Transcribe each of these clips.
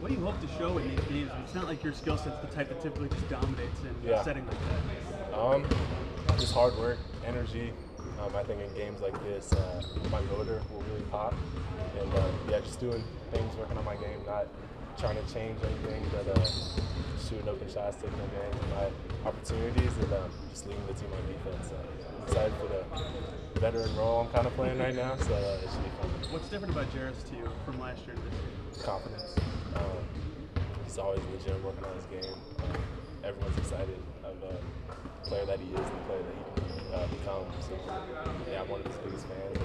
What do you hope to show in these games? It's not like your skill set's the type that typically just dominates in a setting like that. Just hard work, energy. I think in games like this, my motor will really pop. And just doing things, working on my game, not trying to change anything, but shooting open shots, taking advantage of my opportunities, and just leading the team on defense. I'm excited for the veteran role I'm kind of playing right now, so it should be fun. What's different about Jairus to you from last year to this year? Confidence. He's always in the gym working on his game. Everyone's excited of the player that he is and the player that he can become. So, I'm one of his biggest fans.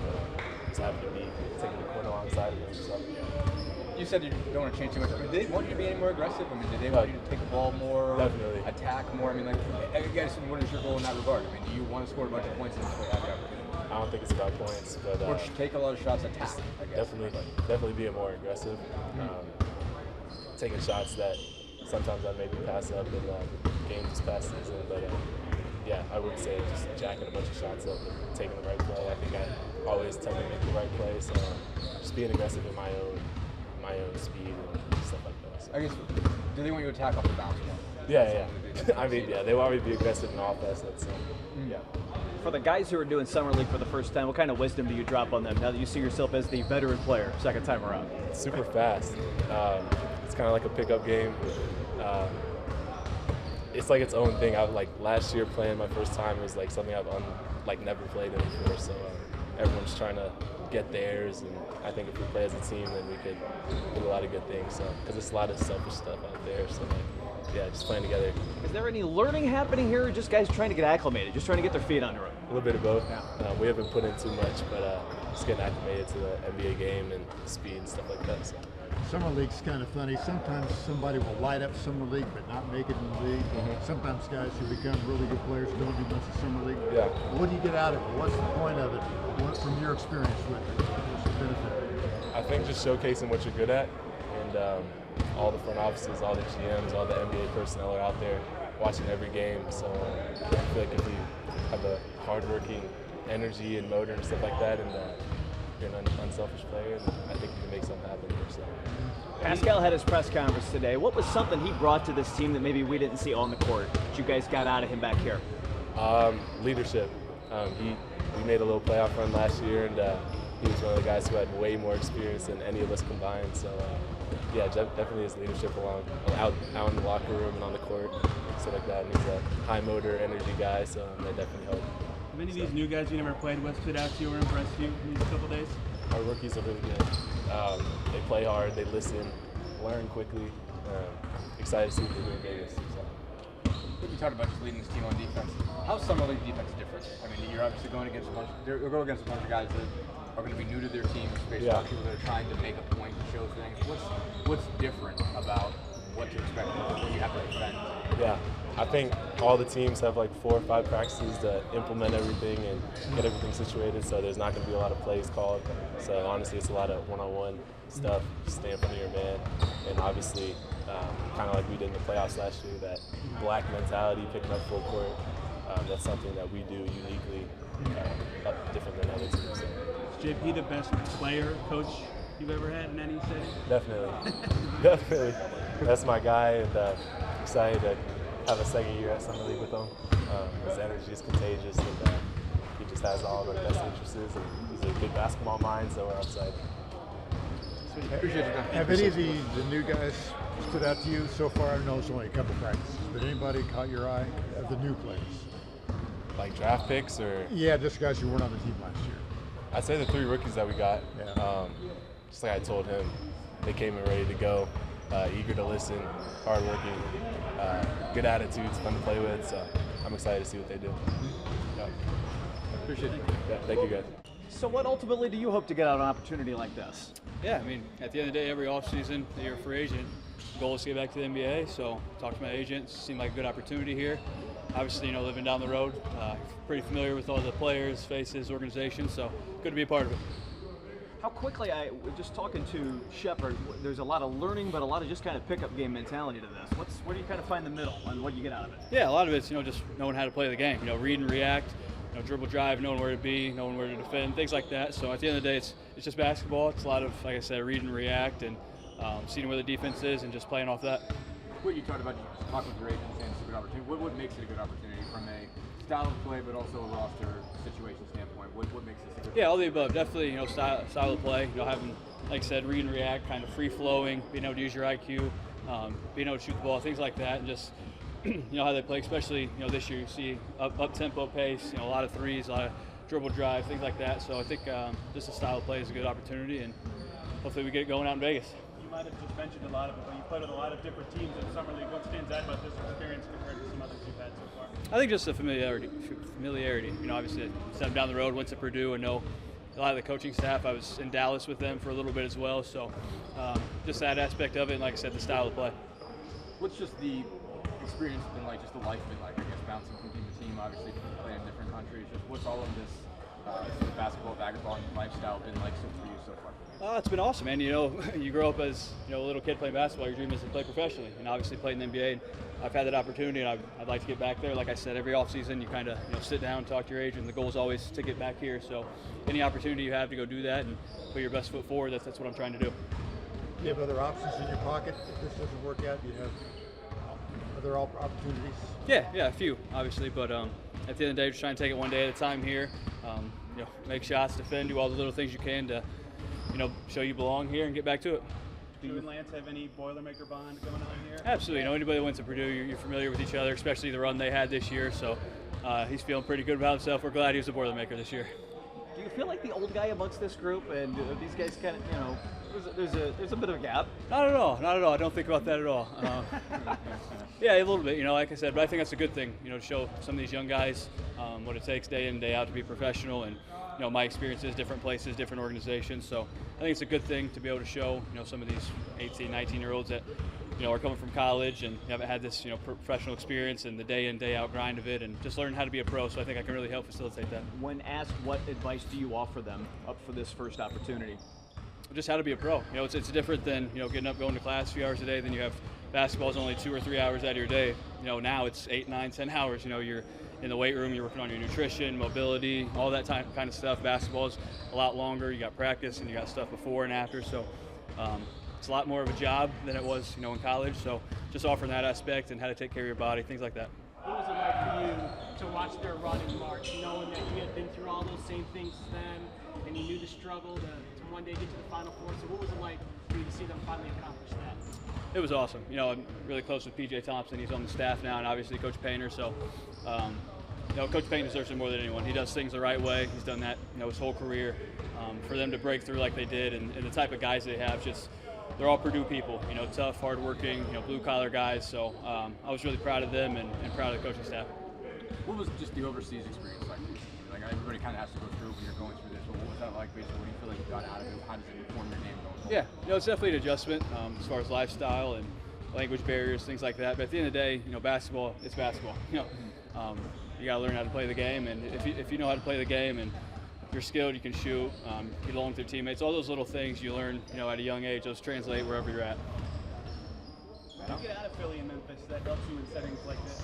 Just happy to be taking the corner alongside of him. So. You said you don't want to change too much. I mean, did they want you to be any more aggressive? I mean, did they want you to take the ball more, definitely attack more? I mean, like, I guess what is your goal in that regard? I mean, do you want to score a bunch of points and just have the opportunity? I don't think it's about points, but or just take a lot of shots, attack. I guess. Definitely being more aggressive. Taking shots that sometimes I maybe pass up in games this past season, but I would say just jacking a bunch of shots up and taking the right play. I think I always tend to make the right play, so just being aggressive in my own speed and stuff like that. So. I guess, do they want you to attack off the bounce more? Yeah. I mean, they want me to be aggressive in offense. That's For the guys who are doing summer league for the first time, what kind of wisdom do you drop on them now that you see yourself as the veteran player second time around? Super fast. It's kind of like a pickup game. It's like its own thing. Last year playing my first time was like something I've never played in before. So everyone's trying to get theirs, and I think if we play as a team, then we could do a lot of good things. So because there's a lot of selfish stuff out there. So just playing together. Is there any learning happening here, or just guys trying to get acclimated, just trying to get their feet under it? A little bit of both. We haven't put in too much, but just getting acclimated to the NBA game and speed and stuff like that. So. Summer League's kind of funny. Sometimes somebody will light up Summer League but not make it in the league. Sometimes guys who become really good players don't do much of Summer League. Yeah. What do you get out of it? What's the point of it? What, from your experience with it? What's the benefit? I think just showcasing what you're good at, and all the front offices, all the GMs, all the NBA personnel are out there watching every game. So I feel like if you have a hardworking energy and motor and stuff like that, and you're an unselfish player, and I think you can make something happen here. So. Pascal had his press conference today. What was something he brought to this team that maybe we didn't see on the court that you guys got out of him back here? Leadership. We made a little playoff run last year, and he was one of the guys who had way more experience than any of us combined. So, definitely his leadership out in the locker room and on the court, stuff like that. And he's a high motor, energy guy, so that definitely helped. Have any of these new guys you never played with stood out to you or impressed you in these couple days? Our rookies are really good. They play hard, they listen, learn quickly. Excited to see what they're doing in Vegas. You talked about just leading this team on defense. How's summer league defense different? I mean, you're obviously going against a bunch of guys that are going to be new to their teams, based on people that are trying to make a point and show things. What's different about what to expect, what you have to defend? Yeah, I think all the teams have like 4 or 5 practices to implement everything and get everything situated, so there's not going to be a lot of plays called. So honestly, it's a lot of one-on-one stuff, just stay in front of your man, and obviously, kind of like we did in the playoffs last year, that black mentality, picking up full court, that's something that we do uniquely, different than other teams. So. Is JP the best player, coach you've ever had in any setting? Definitely. That's my guy, and excited to have a second year at Summer League with him. His energy is contagious, and he just has all of our best interests, and he's a big basketball mind, so we're excited. Have any of the new guys stood out to you so far? I know it's only a couple practices, but anybody caught your eye of the new players? Like draft picks, or? Yeah, just guys who weren't on the team last year. I'd say the 3 rookies that we got. Yeah. Just like I told him, they came in ready to go, eager to listen, hardworking, good attitudes, fun to play with. So I'm excited to see what they do. Yeah. Appreciate it. Yeah, thank you guys. So what ultimately do you hope to get out of an opportunity like this? Yeah, I mean, at the end of the day, every offseason that you're a free agent, the goal is to get back to the NBA. So talk to my agent, seemed like a good opportunity here. Obviously, living down the road, pretty familiar with all the players, faces, organizations, so good to be a part of it. How quickly, just talking to Sheppard, there's a lot of learning, but a lot of just kind of pickup game mentality to this. Where do you kind of find the middle, and what do you get out of it? Yeah, a lot of it's, just knowing how to play the game, read and react, dribble drive, knowing where to be, knowing where to defend, things like that. So at the end of the day, it's just basketball. It's a lot of, like I said, read and react, and seeing where the defense is and just playing off that. What you talked about, you talked with your agents saying it's a good opportunity. What makes it a good opportunity from a style of play, but also a roster situation standpoint? What makes this a good? Yeah, all the above. Definitely, style of play. Having, like I said, read and react, kind of free flowing, being able to use your IQ, being able to shoot the ball, things like that, and just how they play. Especially this year, you see up tempo pace, a lot of threes, a lot of dribble drive, things like that. So I think just the style of play is a good opportunity, and hopefully we get it going out in Vegas. You might have just mentioned a lot of it, but you played with a lot of different teams in the summer league. What stands out about this experience compared to some others you've had so far? I think just the familiarity. Obviously, I sat down the road, went to Purdue, and know a lot of the coaching staff. I was in Dallas with them for a little bit as well. So just that aspect of it, and like I said, the style of play. What's just the experience been like, just the life been like, I guess, bouncing from team to team, obviously playing in different countries. Just what's all of this basketball, vagabond lifestyle been like for you so far? It's been awesome, man. You grow up as a little kid playing basketball. Your dream is to play professionally, and obviously playing in the NBA. And I've had that opportunity, and I'd like to get back there. Like I said, every offseason you kind of sit down, talk to your agent. The goal is always to get back here. So any opportunity you have to go do that and put your best foot forward, that's what I'm trying to do. Do you have other options in your pocket if this doesn't work out? Do you have other opportunities? Yeah, a few, obviously. But at the end of the day, just trying to take it one day at a time here. Make shots, defend, do all the little things you can to show you belong here and get back to it. Do you and Lance have any Boilermaker bond going on here? Absolutely. Anybody that went to Purdue, you're familiar with each other, especially the run they had this year. So he's feeling pretty good about himself. We're glad he was a Boilermaker this year. Do you feel like the old guy amongst this group, and these guys kind of, there's a bit of a gap? Not at all. I don't think about that at all. Yeah, a little bit. Like I said, but I think that's a good thing. To show some of these young guys what it takes day in, day out to be professional, and my experiences, different places, different organizations. So I think it's a good thing to be able to show some of these 18, 19-year-olds that are coming from college and haven't had this professional experience and the day in, day out grind of it, and just learn how to be a pro. So I think I can really help facilitate that. When asked, what advice do you offer them up for this first opportunity? Just how to be a pro. It's different than getting up, going to class a few hours a day. Then you have basketball is only 2 or 3 hours out of your day. Now it's 8, 9, 10 hours. You're in the weight room, you're working on your nutrition, mobility, all that kind of stuff. Basketball is a lot longer. You got practice and you got stuff before and after. So it's a lot more of a job than it was, in college. So just offering that aspect and how to take care of your body, things like that. What was it like for you to watch their run in March, knowing that you had been through all those same things as them, and you knew the struggle to one day get to the Final Four? So what was it like for you to see them finally accomplish that? It was awesome. I'm really close with PJ Thompson. He's on the staff now, and obviously Coach Painter. So, Coach Painter deserves it more than anyone. He does things the right way. He's done that, his whole career. For them to break through like they did, and the type of guys they have, they're all Purdue people. Tough, hardworking, blue-collar guys. So I was really proud of them and proud of the coaching staff. What was just the overseas experience like? Like everybody kind of has to go through when you're going through this. But what was that like? Basically, what do you feel like you got out of it? How does it inform your game going forward? Yeah, it's definitely an adjustment as far as lifestyle and language barriers, things like that. But at the end of the day, basketball, it's basketball. You got to learn how to play the game, and if you know how to play the game and you're skilled, you can shoot, get along with your teammates. All those little things you learn, at a young age, those translate wherever you're at. What did you get out of Philly and Memphis that helps you in settings like this?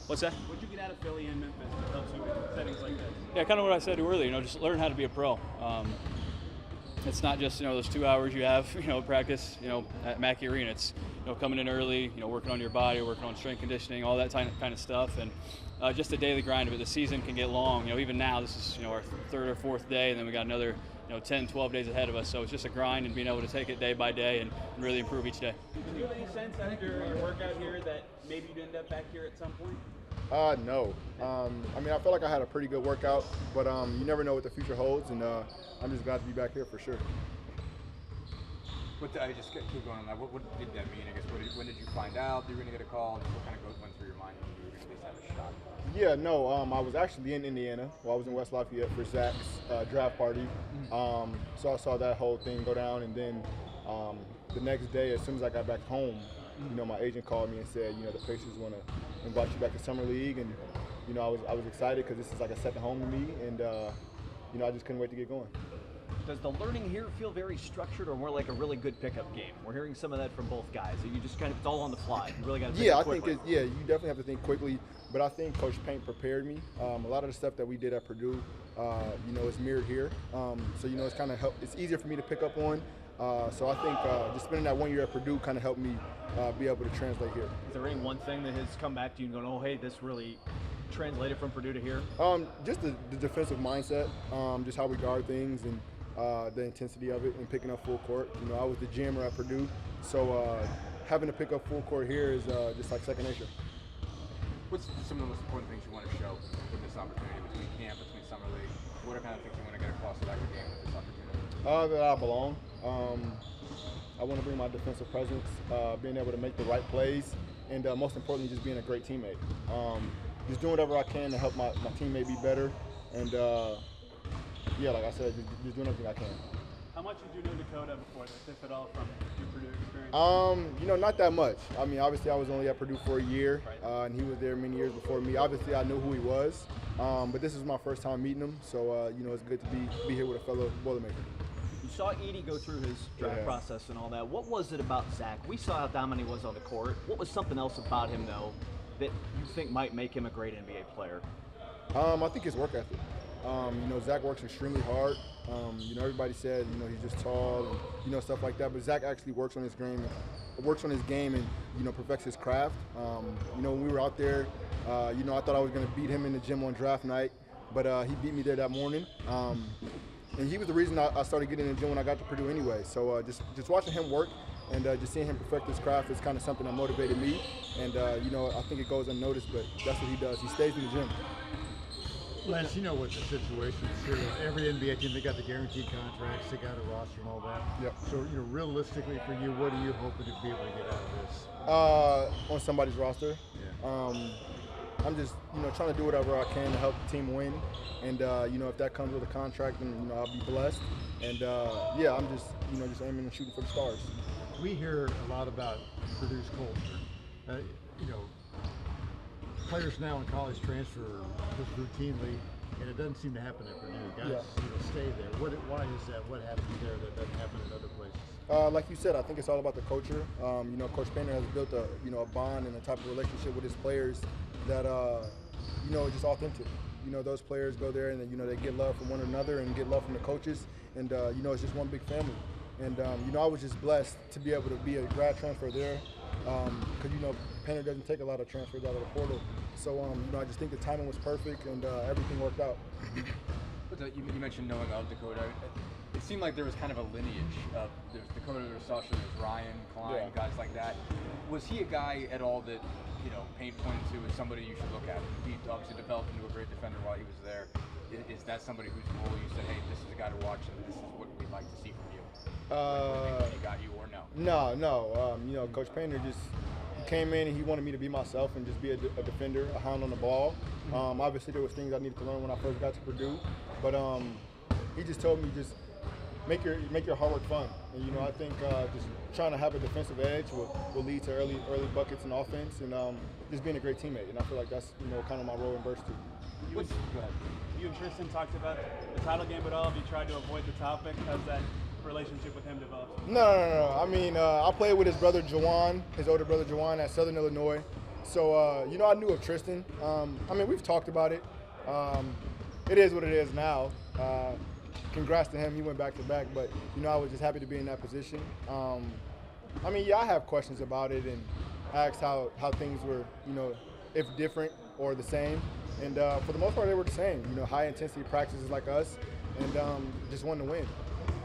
What's that? What did you get out of Philly and Memphis that helps you in settings like this? Yeah, kind of what I said earlier. Just learn how to be a pro. It's not just those 2 hours you have practice at Mackey Arena. It's coming in early, working on your body, working on strength conditioning, all that kind of stuff, and just the daily grind of it. The season can get long. Even now, this is our 3rd or 4th day, and then we got another 10, 12 days ahead of us. So it's just a grind and being able to take it day by day and really improve each day. Did you have any sense after your workout here that maybe you'd end up back here at some point? No. I felt like I had a pretty good workout, but you never know what the future holds, and I'm just glad to be back here for sure. I just keep going on that. What did that mean? I guess when did you find out you were going to get a call? What kind of went through your mind when you were going to have a shot? Yeah, no. I was actually in Indiana. Well, I was in West Lafayette for Zach's draft party. So I saw that whole thing go down, and then the next day, as soon as I got back home, my agent called me and said, the Pacers want to invite you back to Summer League, and I was excited because this is like a second home to me, and I just couldn't wait to get going. Does the learning here feel very structured or more like a really good pickup game? We're hearing some of that from both guys. You just it's all on the fly. You really got to think quickly. I think you definitely have to think quickly, but I think Coach Paint prepared me. A lot of the stuff that we did at Purdue, is mirrored here. So it's kind of it's easier for me to pick up on. So I think just spending that 1 year at Purdue kind of helped me be able to translate here. Is there any one thing that has come back to you and going, oh, hey, this really translated from Purdue to here? Just the defensive mindset, just how we guard things and the intensity of it and picking up full court. You know, I was the jammer at Purdue, so having to pick up full court here is just like second nature. What's some of the most important things you want to show with this opportunity between camp, between summer league? What are kind of things you want to get across the record game with this opportunity? That I belong. I want to bring my defensive presence, being able to make the right plays, and most importantly, just being a great teammate. Just doing whatever I can to help my teammate be better, and yeah, like I said, just doing everything I can. How much did you know Dakota before this, if at all, from your Purdue experience? You know, not that much. I mean, obviously, I was only at Purdue for a year, and he was there many years before me. Obviously, I knew who he was, but this is my first time meeting him, so you know, it's good to be here with a fellow Boilermaker. You saw Edie go through his draft process and all that. What was it about Zach? We saw how dominant he was on the court. What was something else about him, though, that you think might make him a great NBA player? I think his work ethic. You know, Zach works extremely hard. You know, everybody said, you know, he's just tall and, you know, stuff like that. But Zach actually works on his game and, you know, perfects his craft. You know, when we were out there, you know, I thought I was going to beat him in the gym on draft night, but he beat me there that morning. And he was the reason I started getting in the gym when I got to Purdue anyway. So just watching him work and just seeing him perfect his craft is kind of something that motivated me. And, you know, I think it goes unnoticed, but that's what he does. He stays in the gym. Lance, you know what the situation is here. Every NBA team, they got the guaranteed contracts, they got a roster and all that. Yep. So, you know, realistically for you, what are you hoping to be able to get out of this? On somebody's roster. Yeah. I'm just, you know, trying to do whatever I can to help the team win. And, you know, if that comes with a contract, then, you know, I'll be blessed. And, yeah, I'm just, you know, just aiming and shooting for the stars. We hear a lot about Purdue's culture. You know, players now in college transfer just routinely, and it doesn't seem to happen at Purdue. Guys, you know, stay there. Why is that? What happens there that doesn't happen in other places? Like you said, I think it's all about the culture. You know, Coach Painter has built a, you know, a bond and a type of relationship with his players that, you know, is just authentic. You know, those players go there and, you know, they get love from one another and get love from the coaches. And, you know, it's just one big family. And, you know, I was just blessed to be able to be a grad transfer there because, you know, Painter doesn't take a lot of transfers out of the portal. So, you know, I just think the timing was perfect and everything worked out. You mentioned knowing of Dakota. It seemed like there was kind of a lineage of there's Dakota, there's Sasha, there's Ryan, Klein, guys like that. Was he a guy at all that, you know, Payne pointed to as somebody you should look at? He obviously developed into a great defender while he was there. Is that somebody whose role you said, hey, this is a guy to watch and this is what we'd like to see from you? He got you or no? No. You know, Coach Painter just came in and he wanted me to be myself and just be a defender, a hound on the ball. Obviously, there was things I needed to learn when I first got to Purdue, but he just told me just make your hard work fun. And you know, I think just trying to have a defensive edge will lead to early buckets and offense, and just being a great teammate. And I feel like that's, you know, kind of my role in Burst too. Go ahead. You and Tristan talked about the title game at all? Have you tried to avoid the topic? How's that relationship with him developed? No. I mean, I played with his brother Jawan, his older brother Jawan at Southern Illinois. So, you know, I knew of Tristan. I mean, we've talked about it. It is what it is now. Congrats to him. He went back to back. But, you know, I was just happy to be in that position. I mean, yeah, I have questions about it and asked how things were, you know, if different or the same. And for the most part, they were the same. You know, high-intensity practices like us and just wanting to win.